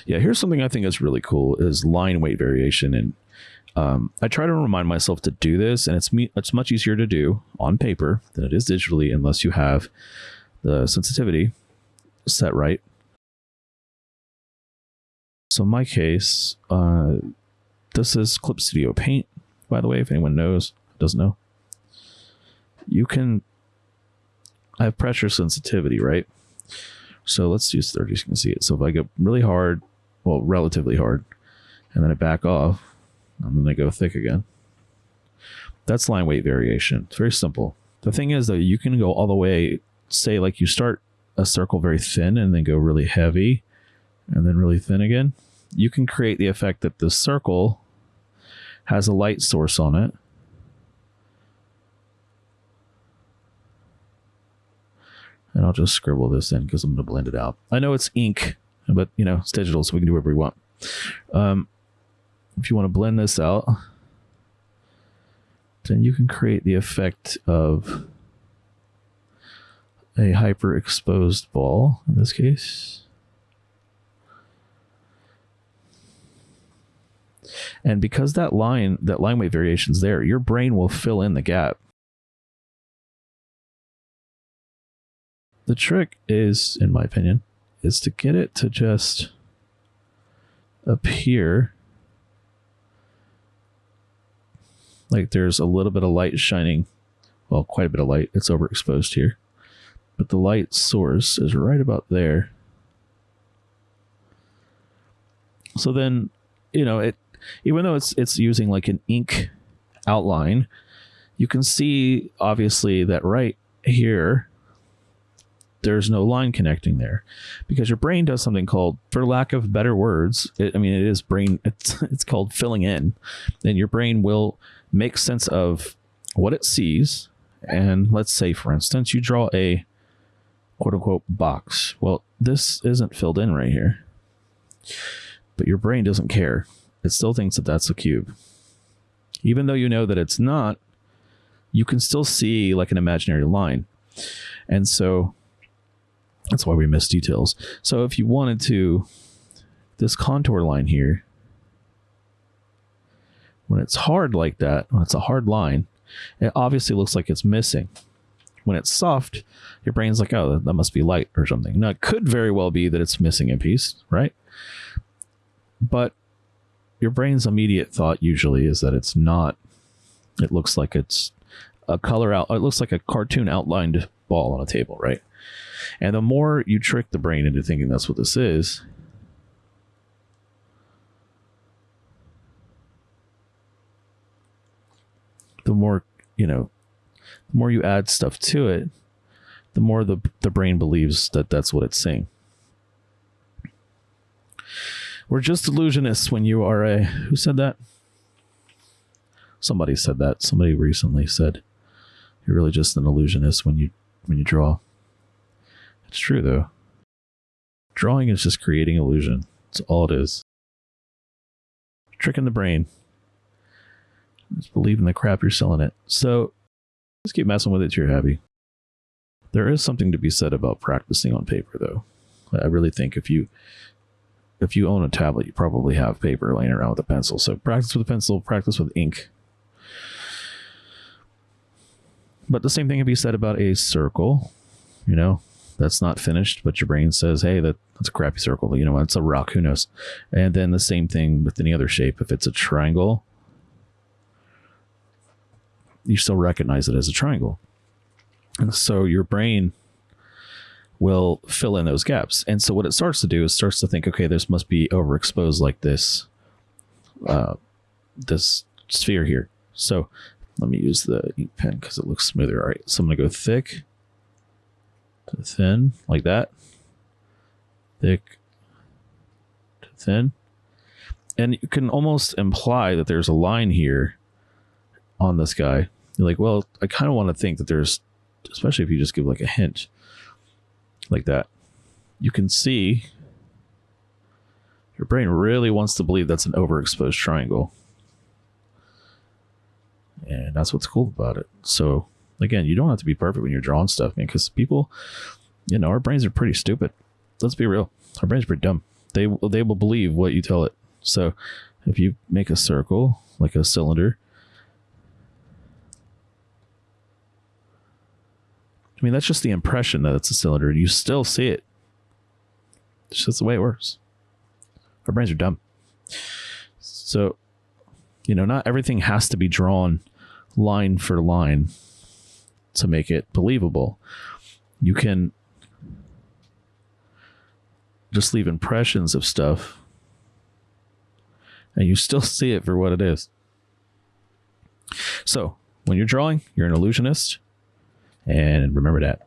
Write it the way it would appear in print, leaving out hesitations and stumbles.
Yeah, here's something I think is really cool is line weight variation. And I try to remind myself to do this, and it's much easier to do on paper than it is digitally unless you have the sensitivity set right. So in my case, this is Clip Studio Paint, by the way, if anyone doesn't know. I have pressure sensitivity, right? So let's use 30 so you can see it. So if I go really hard, well, relatively hard, and then I back off, and then I go thick again. That's line weight variation. It's very simple. The thing is, though, you can go all the way, say, like you start a circle very thin and then go really heavy and then really thin again. You can create the effect that the circle has a light source on it. And I'll just scribble this in because I'm going to blend it out. I know it's ink, but it's digital, so we can do whatever we want. If you want to blend this out, then you can create the effect of a hyper-exposed ball, in this case. And because that line weight variation is there, your brain will fill in the gap. The trick is, in my opinion, is to get it to just appear like there's a little bit of light shining. Well, quite a bit of light. It's overexposed here. But the light source is right about there. So then, even though it's using like an ink outline, you can see obviously that right here, there's no line connecting there, because your brain does something called, for lack of better words, it's called filling in. And your brain will make sense of what it sees. And let's say, for instance, you draw a quote unquote box. Well, this isn't filled in right here, but your brain doesn't care. It still thinks that that's a cube. Even though you know that it's not, you can still see like an imaginary line. And so that's why we miss details. So if you wanted to, this contour line here, when it's hard like that, when it's a hard line, it obviously looks like it's missing. When it's soft, your brain's like, oh, that must be light or something. Now, it could very well be that it's missing a piece, right? But your brain's immediate thought usually is that it's not. It looks like it's a color out. It looks like a cartoon outlined ball on a table, right? And the more you trick the brain into thinking that's what this is, the more, the more you add stuff to it, the more the brain believes that that's what it's seeing. We're just illusionists when you are who said that? Somebody said that. Somebody recently said, you're really just an illusionist when you draw. It's true, though. Drawing is just creating illusion. That's all it is. Tricking the brain. Just believe in the crap you're selling it. So just keep messing with it till you're happy. There is something to be said about practicing on paper, though. I really think if you own a tablet, you probably have paper laying around with a pencil. So practice with a pencil, practice with ink. But the same thing can be said about a circle. That's not finished, but your brain says, hey, that's a crappy circle. It's a rock, who knows? And then the same thing with any other shape. If it's a triangle, you still recognize it as a triangle. And so your brain will fill in those gaps. And so what it starts to do is starts to think, okay, this must be overexposed like this, this sphere here. So let me use the ink pen because it looks smoother. All right, so I'm going to go thick to thin, like that. Thick to thin. And you can almost imply that there's a line here on this guy. You're like, well, I kind of want to think that there's, especially if you just give like a hint like that, you can see your brain really wants to believe that's an overexposed triangle. And that's what's cool about it. So again, you don't have to be perfect when you're drawing stuff, man, because people, our brains are pretty stupid. Let's be real. Our brains are pretty dumb. They will believe what you tell it. So if you make a circle, like a cylinder, I mean, that's just the impression that it's a cylinder. You still see it. It's just the way it works. Our brains are dumb. So, not everything has to be drawn line for line to make it believable. You can just leave impressions of stuff and you still see it for what it is. So when you're drawing, you're an illusionist, and remember that.